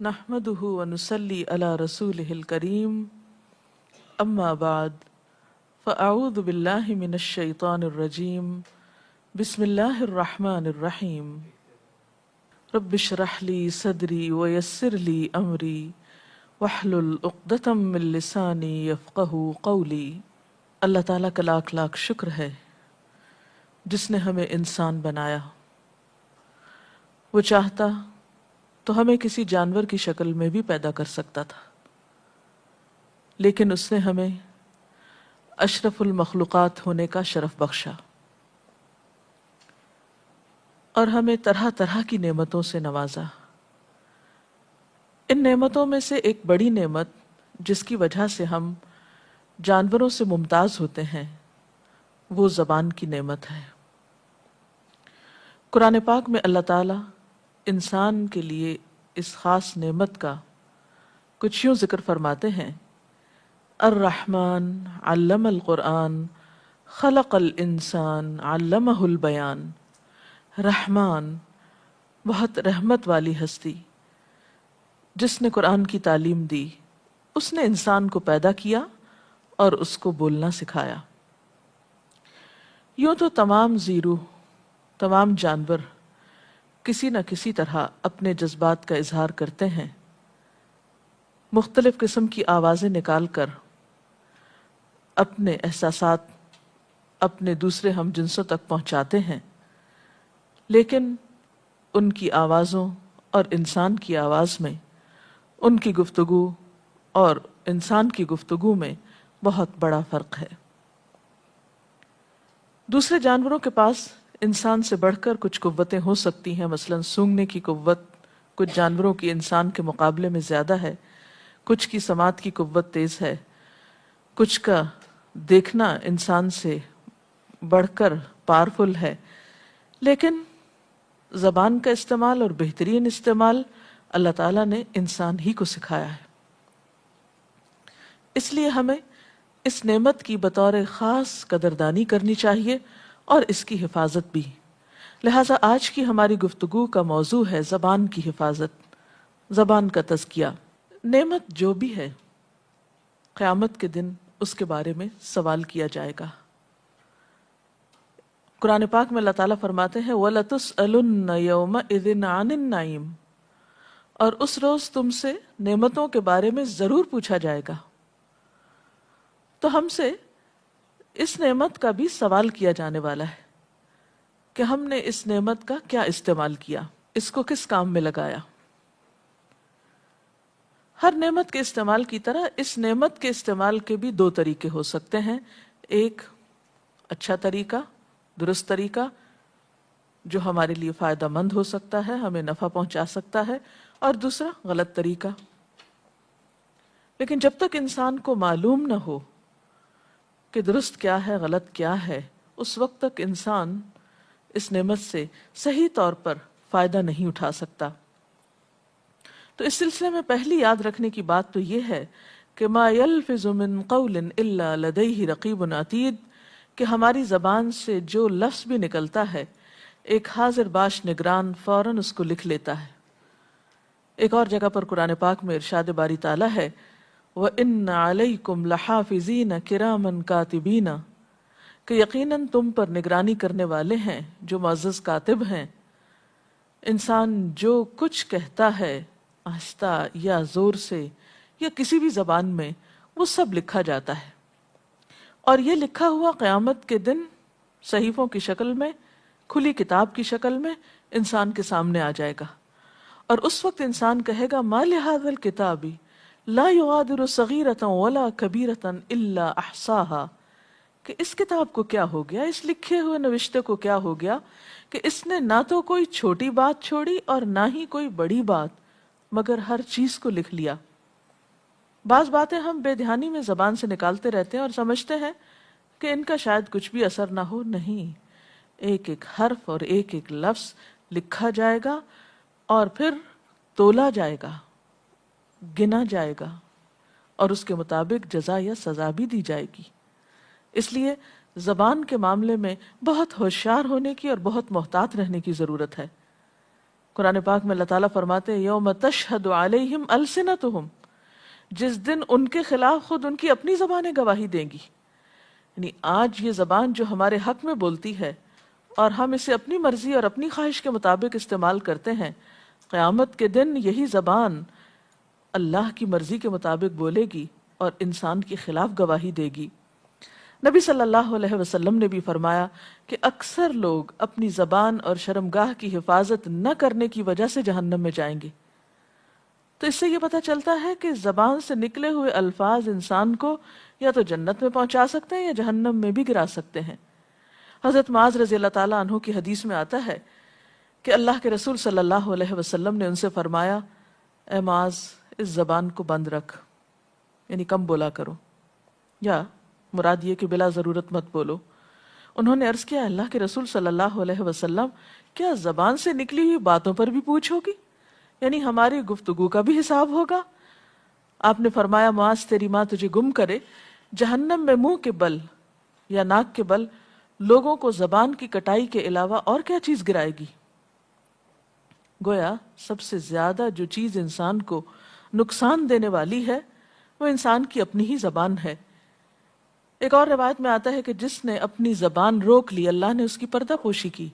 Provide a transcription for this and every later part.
نحمده ونصلي على رسوله الكريم اما بعد فاعوذ بالله من الشيطان الرجيم بسم الله الرحمن الرحيم رب اشرح لي صدري ويسر لي امري واحلل عقدة من لساني يفقهوا قولي۔ اللہ تعالیٰ کا لاکھ لاکھ شکر ہے جس نے ہمیں انسان بنایا۔ وہ چاہتا تو ہمیں کسی جانور کی شکل میں بھی پیدا کر سکتا تھا، لیکن اس نے ہمیں اشرف المخلوقات ہونے کا شرف بخشا اور ہمیں طرح طرح کی نعمتوں سے نوازا۔ ان نعمتوں میں سے ایک بڑی نعمت جس کی وجہ سے ہم جانوروں سے ممتاز ہوتے ہیں وہ زبان کی نعمت ہے۔ قرآن پاک میں اللہ تعالیٰ انسان کے لیے اس خاص نعمت کا کچھ یوں ذکر فرماتے ہیں: الرحمن علم القرآن خلق الانسان علمہ البیان۔ رحمان بہت رحمت والی ہستی جس نے قرآن کی تعلیم دی، اس نے انسان کو پیدا کیا اور اس کو بولنا سکھایا۔ یوں تو تمام زیرو، تمام جانور کسی نہ کسی طرح اپنے جذبات کا اظہار کرتے ہیں، مختلف قسم کی آوازیں نکال کر اپنے احساسات اپنے دوسرے ہم جنسوں تک پہنچاتے ہیں، لیکن ان کی آوازوں اور انسان کی آواز میں، ان کی گفتگو اور انسان کی گفتگو میں بہت بڑا فرق ہے۔ دوسرے جانوروں کے پاس انسان سے بڑھ کر کچھ قوتیں ہو سکتی ہیں، مثلا سونگھنے کی قوت کچھ جانوروں کی انسان کے مقابلے میں زیادہ ہے، کچھ کی سماعت کی قوت تیز ہے، کچھ کا دیکھنا انسان سے بڑھ کر پاورفل ہے، لیکن زبان کا استعمال اور بہترین استعمال اللہ تعالیٰ نے انسان ہی کو سکھایا ہے۔ اس لیے ہمیں اس نعمت کی بطور خاص قدردانی کرنی چاہیے اور اس کی حفاظت بھی۔ لہٰذا آج کی ہماری گفتگو کا موضوع ہے زبان کی حفاظت، زبان کا تزکیہ۔ نعمت جو بھی ہے، قیامت کے دن اس کے بارے میں سوال کیا جائے گا۔ قرآن پاک میں اللہ تعالیٰ فرماتے ہیں وَلَتُسْأَلُنَّ يَوْمَئِذٍ عَنِ النَّعِيمِ، اور اس روز تم سے نعمتوں کے بارے میں ضرور پوچھا جائے گا۔ تو ہم سے اس نعمت کا بھی سوال کیا جانے والا ہے کہ ہم نے اس نعمت کا کیا استعمال کیا، اس کو کس کام میں لگایا۔ ہر نعمت کے استعمال کی طرح اس نعمت کے استعمال کے بھی دو طریقے ہو سکتے ہیں، ایک اچھا طریقہ، درست طریقہ جو ہمارے لیے فائدہ مند ہو سکتا ہے، ہمیں نفع پہنچا سکتا ہے، اور دوسرا غلط طریقہ۔ لیکن جب تک انسان کو معلوم نہ ہو کہ درست کیا ہے غلط کیا ہے، اس وقت تک انسان اس نعمت سے صحیح طور پر فائدہ نہیں اٹھا سکتا۔ تو اس سلسلے میں پہلی یاد رکھنے کی بات تو یہ ہے کہ ما یلفظ من قول الا لدیہ رقیب عتید، کہ ہماری زبان سے جو لفظ بھی نکلتا ہے ایک حاضر باش نگران فوراً اس کو لکھ لیتا ہے۔ ایک اور جگہ پر قرآن پاک میں ارشاد باری تعالیٰ ہے وَإِنَّ عَلَيْكُمْ لَحَافِظِينَ كِرَامًا كَاتِبِينَ، کہ یقیناً تم پر نگرانی کرنے والے ہیں جو معزز کاتب ہیں۔ انسان جو کچھ کہتا ہے آہستہ یا زور سے یا کسی بھی زبان میں، وہ سب لکھا جاتا ہے، اور یہ لکھا ہوا قیامت کے دن صحیفوں کی شکل میں، کھلی کتاب کی شکل میں انسان کے سامنے آ جائے گا، اور اس وقت انسان کہے گا ما لہذا الکتاب لا یغادر صغیرۃ ولا کبیرۃ الا احصاها، کہ اس کتاب کو کیا ہو گیا، اس لکھے ہوئے نوشتے کو کیا ہو گیا کہ اس نے نہ تو کوئی چھوٹی بات چھوڑی اور نہ ہی کوئی بڑی بات، مگر ہر چیز کو لکھ لیا۔ بعض باتیں ہم بے دھیانی میں زبان سے نکالتے رہتے ہیں اور سمجھتے ہیں کہ ان کا شاید کچھ بھی اثر نہ ہو، نہیں، ایک ایک حرف اور ایک ایک لفظ لکھا جائے گا اور پھر تولا جائے گا، گنا جائے گا، اور اس کے مطابق جزا یا سزا بھی دی جائے گی۔ اس لیے زبان کے معاملے میں بہت ہوشیار ہونے کی اور بہت محتاط رہنے کی ضرورت ہے۔ قرآن پاک میں اللہ تعالیٰ فرماتے ہیں یوم تشہد علیہم السنتہم، جس دن ان کے خلاف خود ان کی اپنی زبانیں گواہی دیں گی. یعنی آج یہ زبان جو ہمارے حق میں بولتی ہے اور ہم اسے اپنی مرضی اور اپنی خواہش کے مطابق استعمال کرتے ہیں، قیامت کے دن یہی زبان اللہ کی مرضی کے مطابق بولے گی اور انسان کے خلاف گواہی دے گی. نبی صلی اللہ علیہ وسلم نے بھی فرمایا کہ اکثر لوگ اپنی زبان اور شرمگاہ کی حفاظت نہ کرنے کی وجہ سے جہنم میں جائیں گے. تو اس سے یہ پتہ چلتا ہے کہ زبان سے نکلے ہوئے الفاظ انسان کو یا تو جنت میں پہنچا سکتے ہیں یا جہنم میں بھی گرا سکتے ہیں. حضرت معاذ رضی اللہ تعالیٰ عنہ کی حدیث میں آتا ہے کہ اللہ کے رسول صلی اللہ علیہ وسلم نے ان سے فرمایا، اے معاذ اس زبان کو بند رکھ، یعنی کم بولا کرو، یا مراد یہ کہ بلا ضرورت مت بولو. انہوں نے عرض کیا، اللہ کے رسول صلی اللہ علیہ وسلم کیا زبان سے نکلی ہوئی باتوں پر بھی پوچھ ہوگی؟ یعنی ہماری گفتگو کا بھی حساب ہوگا؟ آپ نے فرمایا، معاذ تیری ماں تجھے گم کرے، جہنم میں منہ کے بل یا ناک کے بل لوگوں کو زبان کی کٹائی کے علاوہ اور کیا چیز گرائے گی؟ گویا سب سے زیادہ جو چیز انسان کو نقصان دینے والی ہے وہ انسان کی اپنی ہی زبان ہے. ایک اور روایت میں آتا ہے کہ جس نے اپنی زبان روک لی اللہ نے اس کی پردہ پوشی کی،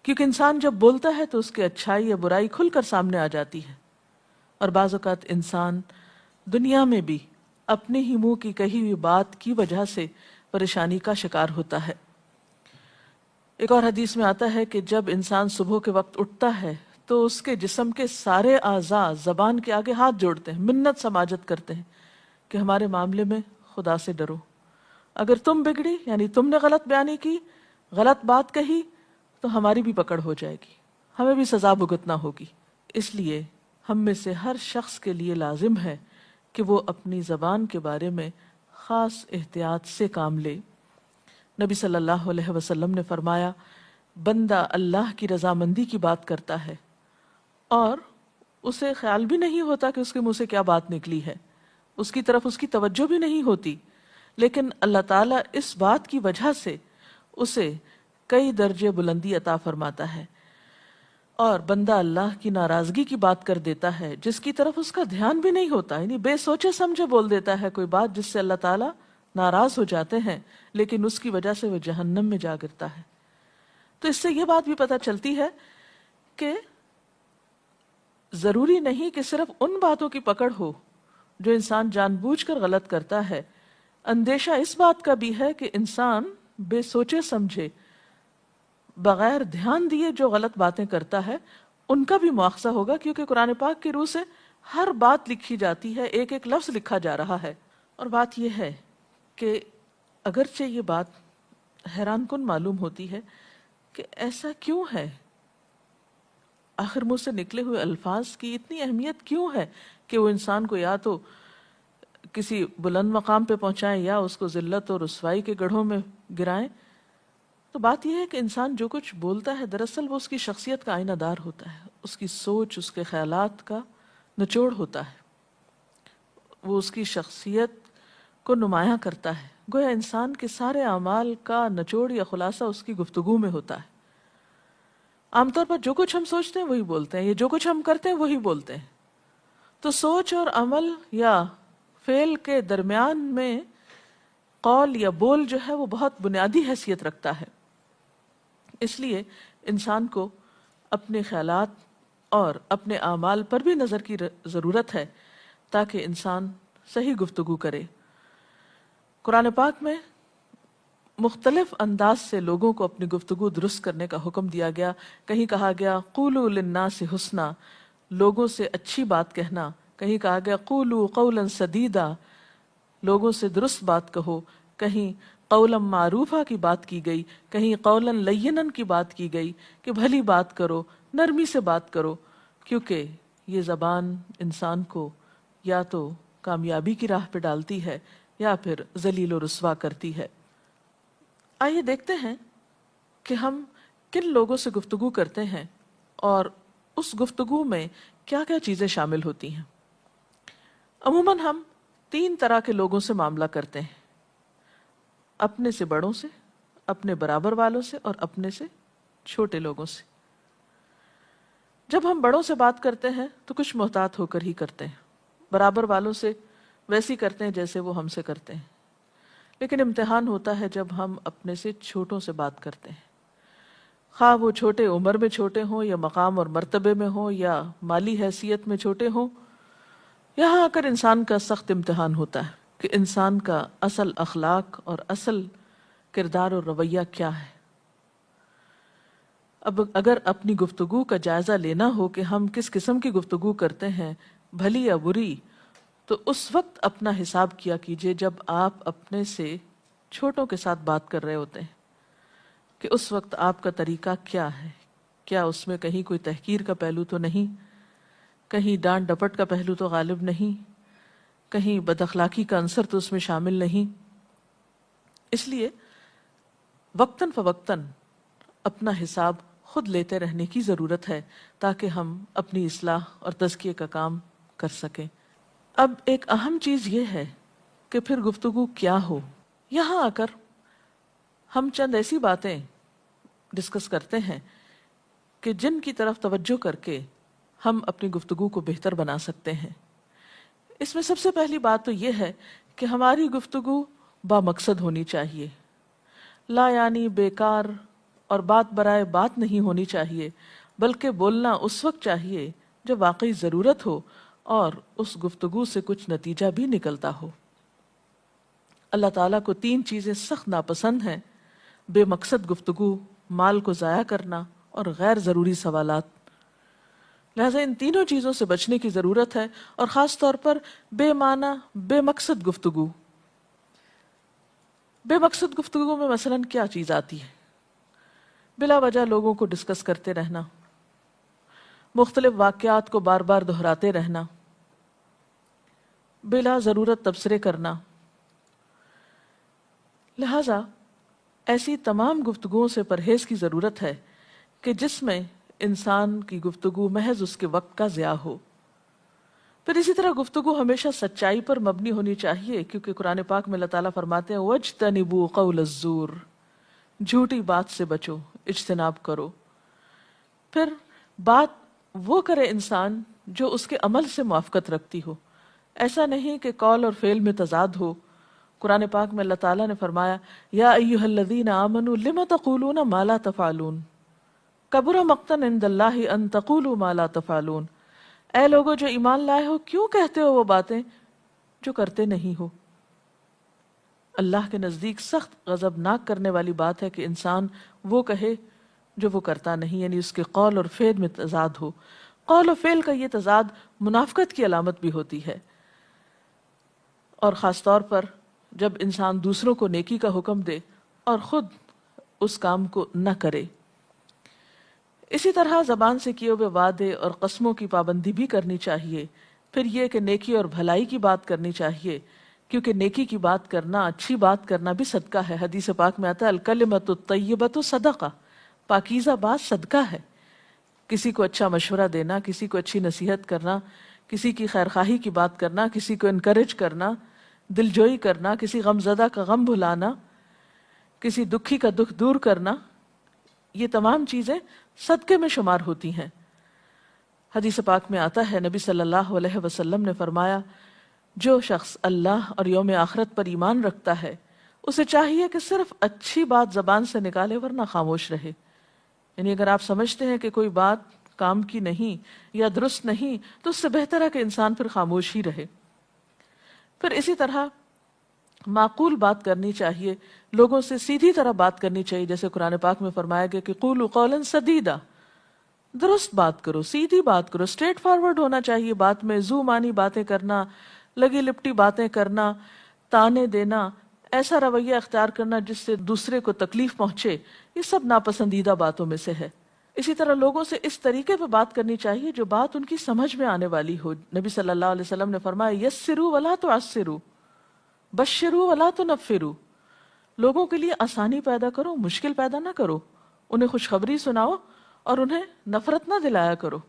کیونکہ انسان جب بولتا ہے تو اس کے اچھائی یا برائی کھل کر سامنے آ جاتی ہے. اور بعض اوقات انسان دنیا میں بھی اپنے ہی منہ کی کہی ہوئی بات کی وجہ سے پریشانی کا شکار ہوتا ہے. ایک اور حدیث میں آتا ہے کہ جب انسان صبح کے وقت اٹھتا ہے تو اس کے جسم کے سارے اعضاء زبان کے آگے ہاتھ جوڑتے ہیں، منت سماجت کرتے ہیں کہ ہمارے معاملے میں خدا سے ڈرو. اگر تم بگڑی، یعنی تم نے غلط بیانی کی، غلط بات کہی، تو ہماری بھی پکڑ ہو جائے گی، ہمیں بھی سزا بھگتنا ہوگی. اس لیے ہم میں سے ہر شخص کے لیے لازم ہے کہ وہ اپنی زبان کے بارے میں خاص احتیاط سے کام لے. نبی صلی اللہ علیہ وسلم نے فرمایا، بندہ اللہ کی رضامندی کی بات کرتا ہے اور اسے خیال بھی نہیں ہوتا کہ اس کے منہ سے کیا بات نکلی ہے، اس کی طرف اس کی توجہ بھی نہیں ہوتی، لیکن اللہ تعالیٰ اس بات کی وجہ سے اسے کئی درجے بلندی عطا فرماتا ہے. اور بندہ اللہ کی ناراضگی کی بات کر دیتا ہے جس کی طرف اس کا دھیان بھی نہیں ہوتا، یعنی بے سوچے سمجھے بول دیتا ہے کوئی بات جس سے اللہ تعالیٰ ناراض ہو جاتے ہیں، لیکن اس کی وجہ سے وہ جہنم میں جا گرتا ہے. تو اس سے یہ بات بھی پتہ چلتی ہے کہ ضروری نہیں کہ صرف ان باتوں کی پکڑ ہو جو انسان جان بوجھ کر غلط کرتا ہے. اندیشہ اس بات کا بھی ہے کہ انسان بے سوچے سمجھے بغیر دھیان دیے جو غلط باتیں کرتا ہے ان کا بھی مواخذہ ہوگا، کیونکہ قرآن پاک کی روح سے ہر بات لکھی جاتی ہے، ایک ایک لفظ لکھا جا رہا ہے. اور بات یہ ہے کہ اگرچہ یہ بات حیران کن معلوم ہوتی ہے کہ ایسا کیوں ہے، آخر منہ سے نکلے ہوئے الفاظ کی اتنی اہمیت کیوں ہے کہ وہ انسان کو یا تو کسی بلند مقام پہ پہنچائیں یا اس کو ذلت اور رسوائی کے گڑھوں میں گرائیں. تو بات یہ ہے کہ انسان جو کچھ بولتا ہے دراصل وہ اس کی شخصیت کا آئینہ دار ہوتا ہے، اس کی سوچ، اس کے خیالات کا نچوڑ ہوتا ہے، وہ اس کی شخصیت کو نمایاں کرتا ہے. گویا انسان کے سارے اعمال کا نچوڑ یا خلاصہ اس کی گفتگو میں ہوتا ہے. عام طور پر جو کچھ ہم سوچتے ہیں وہی بولتے ہیں، یا جو کچھ ہم کرتے ہیں وہی بولتے ہیں. تو سوچ اور عمل یا فعل کے درمیان میں قول یا بول جو ہے وہ بہت بنیادی حیثیت رکھتا ہے. اس لیے انسان کو اپنے خیالات اور اپنے اعمال پر بھی نظر کی ضرورت ہے تاکہ انسان صحیح گفتگو کرے. قرآن پاک میں مختلف انداز سے لوگوں کو اپنی گفتگو درست کرنے کا حکم دیا گیا. کہیں کہا گیا قولوا للناس حسنا، لوگوں سے اچھی بات کہنا. کہیں کہا گیا قولوا قولا سدیدا، لوگوں سے درست بات کہو. کہیں قولا معروفہ کی بات کی گئی، کہیں قولا لینا کی بات کی گئی کہ بھلی بات کرو، نرمی سے بات کرو، کیونکہ یہ زبان انسان کو یا تو کامیابی کی راہ پہ ڈالتی ہے یا پھر ذلیل و رسوا کرتی ہے. آئیے دیکھتے ہیں کہ ہم کن لوگوں سے گفتگو کرتے ہیں اور اس گفتگو میں کیا کیا چیزیں شامل ہوتی ہیں. عموماً ہم 3 طرح کے لوگوں سے معاملہ کرتے ہیں، اپنے سے بڑوں سے، اپنے برابر والوں سے اور اپنے سے چھوٹے لوگوں سے. جب ہم بڑوں سے بات کرتے ہیں تو کچھ محتاط ہو کر ہی کرتے ہیں، برابر والوں سے ویسی کرتے ہیں جیسے وہ ہم سے کرتے ہیں، لیکن امتحان ہوتا ہے جب ہم اپنے سے چھوٹوں سے بات کرتے ہیں، خواہ وہ چھوٹے عمر میں چھوٹے ہوں یا مقام اور مرتبے میں ہوں یا مالی حیثیت میں چھوٹے ہوں۔ یہاں آ کر انسان کا سخت امتحان ہوتا ہے کہ انسان کا اصل اخلاق اور اصل کردار اور رویہ کیا ہے۔ اب اگر اپنی گفتگو کا جائزہ لینا ہو کہ ہم کس قسم کی گفتگو کرتے ہیں، بھلی یا بری، تو اس وقت اپنا حساب کیا کیجئے جب آپ اپنے سے چھوٹوں کے ساتھ بات کر رہے ہوتے ہیں کہ اس وقت آپ کا طریقہ کیا ہے، کیا اس میں کہیں کوئی تحقیر کا پہلو تو نہیں، کہیں ڈانٹ ڈپٹ کا پہلو تو غالب نہیں، کہیں بد اخلاقی کا عنصر تو اس میں شامل نہیں۔ اس لیے وقتاً فوقتاً اپنا حساب خود لیتے رہنے کی ضرورت ہے تاکہ ہم اپنی اصلاح اور تزکیے کا کام کر سکیں۔ اب ایک اہم چیز یہ ہے کہ پھر گفتگو کیا ہو۔ یہاں آ کر ہم چند ایسی باتیں ڈسکس کرتے ہیں کہ جن کی طرف توجہ کر کے ہم اپنی گفتگو کو بہتر بنا سکتے ہیں۔ اس میں سب سے پہلی بات تو یہ ہے کہ ہماری گفتگو با مقصد ہونی چاہیے، لا یعنی بیکار اور بات برائے بات نہیں ہونی چاہیے، بلکہ بولنا اس وقت چاہیے جب واقعی ضرورت ہو اور اس گفتگو سے کچھ نتیجہ بھی نکلتا ہو۔ اللہ تعالیٰ کو 3 چیزیں سخت ناپسند ہیں: بے مقصد گفتگو، مال کو ضائع کرنا اور غیر ضروری سوالات۔ لہٰذا ان تینوں چیزوں سے بچنے کی ضرورت ہے، اور خاص طور پر بے معنی بے مقصد گفتگو۔ بے مقصد گفتگو میں مثلاً کیا چیز آتی ہے؟ بلا وجہ لوگوں کو ڈسکس کرتے رہنا، مختلف واقعات کو بار بار دہراتے رہنا، بلا ضرورت تبصرے کرنا۔ لہٰذا ایسی تمام گفتگوؤں سے پرہیز کی ضرورت ہے کہ جس میں انسان کی گفتگو محض اس کے وقت کا ضیاع ہو۔ پھر اسی طرح گفتگو ہمیشہ سچائی پر مبنی ہونی چاہیے، کیونکہ قرآن پاک میں اللہ تعالیٰ فرماتے ہیں وَاجْتَنِبُوا قَوْلَ الزُّورِ، جھوٹی بات سے بچو، اجتناب کرو۔ پھر بات وہ کرے انسان جو اس کے عمل سے موافقت رکھتی ہو، ایسا نہیں کہ قول اور فعل میں تضاد ہو۔ قرآن پاک میں اللہ تعالیٰ نے فرمایا یا ایھا الذین آمنوا لم تقولون ما لا تفعلون کبر مقتا عند اللہ ان تقولوا ما لا تفعلون، اے لوگو جو ایمان لائے ہو کیوں کہتے ہو وہ باتیں جو کرتے نہیں ہو۔ اللہ کے نزدیک سخت غضبناک کرنے والی بات ہے کہ انسان وہ کہے جو وہ کرتا نہیں، یعنی اس کے قول اور فعل میں تضاد ہو۔ قول و فعل کا یہ تضاد منافقت کی علامت بھی ہوتی ہے، اور خاص طور پر جب انسان دوسروں کو نیکی کا حکم دے اور خود اس کام کو نہ کرے۔ اسی طرح زبان سے کیے ہوئے وعدے اور قسموں کی پابندی بھی کرنی چاہیے۔ پھر یہ کہ نیکی اور بھلائی کی بات کرنی چاہیے، کیونکہ نیکی کی بات کرنا، اچھی بات کرنا بھی صدقہ ہے۔ حدیث پاک میں آتا ہے الکلمۃ الطیبۃ صدقہ، پاکیزہ بات صدقہ ہے۔ کسی کو اچھا مشورہ دینا، کسی کو اچھی نصیحت کرنا، کسی کی خیرخواہی کی بات کرنا، کسی کو انکریج کرنا، دل جوئی کرنا، کسی غم زدہ کا غم بھلانا، کسی دکھی کا دکھ دور کرنا، یہ تمام چیزیں صدقے میں شمار ہوتی ہیں۔ حدیث پاک میں آتا ہے نبی صلی اللہ علیہ وسلم نے فرمایا جو شخص اللہ اور یوم آخرت پر ایمان رکھتا ہے اسے چاہیے کہ صرف اچھی بات زبان سے نکالے ورنہ خاموش رہے۔ یعنی اگر آپ سمجھتے ہیں کہ کوئی بات کام کی نہیں یا درست نہیں تو اس سے بہتر ہے کہ انسان پھر خاموش ہی رہے۔ پھر اسی طرح معقول بات کرنی چاہیے، لوگوں سے سیدھی طرح بات کرنی چاہیے، جیسے قرآن پاک میں فرمایا گیا کہ قولوا قولا سدیدا، درست بات کرو، سیدھی بات کرو، اسٹریٹ فارورڈ ہونا چاہیے بات میں۔ زو مانی باتیں کرنا، لگی لپٹی باتیں کرنا، تانے دینا، ایسا رویہ اختیار کرنا جس سے دوسرے کو تکلیف پہنچے، یہ سب ناپسندیدہ باتوں میں سے ہے۔ اسی طرح لوگوں سے اس طریقے پہ بات کرنی چاہیے جو بات ان کی سمجھ میں آنے والی ہو۔ نبی صلی اللہ علیہ وسلم نے فرمایا یسروا ولا تعسروا، بشروا ولا تنفروا، لوگوں کے لیے آسانی پیدا کرو، مشکل پیدا نہ کرو، انہیں خوشخبری سناؤ اور انہیں نفرت نہ دلایا کرو۔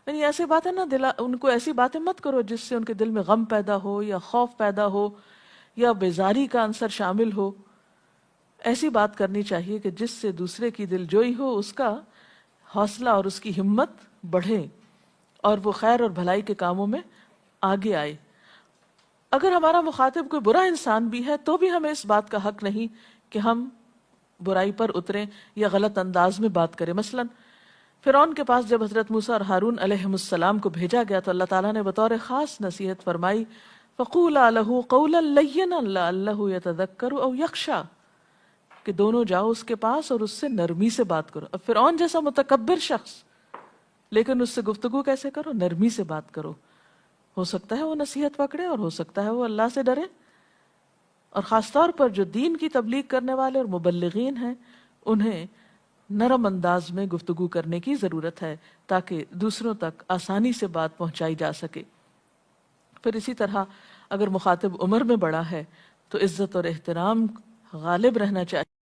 یعنی ایسی باتیں نہ ان کو ایسی باتیں مت کرو جس سے ان کے دل میں غم پیدا ہو یا خوف پیدا ہو یا بیزاری کا عنصر شامل ہو۔ ایسی بات کرنی چاہیے کہ جس سے دوسرے کی دل جوئی ہو، اس کا حوصلہ اور اس کی ہمت بڑھیں اور وہ خیر اور بھلائی کے کاموں میں آگے آئے۔ اگر ہمارا مخاطب کوئی برا انسان بھی ہے تو بھی ہمیں اس بات کا حق نہیں کہ ہم برائی پر اتریں یا غلط انداز میں بات کریں۔ مثلا فرعون کے پاس جب حضرت موسیٰ اور ہارون علیہ السلام کو بھیجا گیا تو اللہ تعالیٰ نے بطور خاص نصیحت فرمائی فَقُولَا لَهُ قَوْلًا لَيِّنًا لَعَلَّهُ يَتَذَكَّرُ أَوْ يَخْشَىٰ کہ دونوں جاؤ اس کے پاس اور اس سے نرمی سے بات کرو۔ اب فرعون جیسا متکبر شخص، لیکن اس سے گفتگو کیسے کرو؟ نرمی سے بات کرو۔ ہو سکتا ہے وہ نصیحت پکڑے اور ہو سکتا ہے وہ اللہ سے ڈرے۔ اور خاص طور پر جو دین کی تبلیغ کرنے والے اور مبلغین ہیں انہیں نرم انداز میں گفتگو کرنے کی ضرورت ہے تاکہ دوسروں تک آسانی سے بات پہنچائی جا سکے۔ پھر اسی طرح اگر مخاطب عمر میں بڑا ہے تو عزت اور احترام غالب رہنا چاہیے۔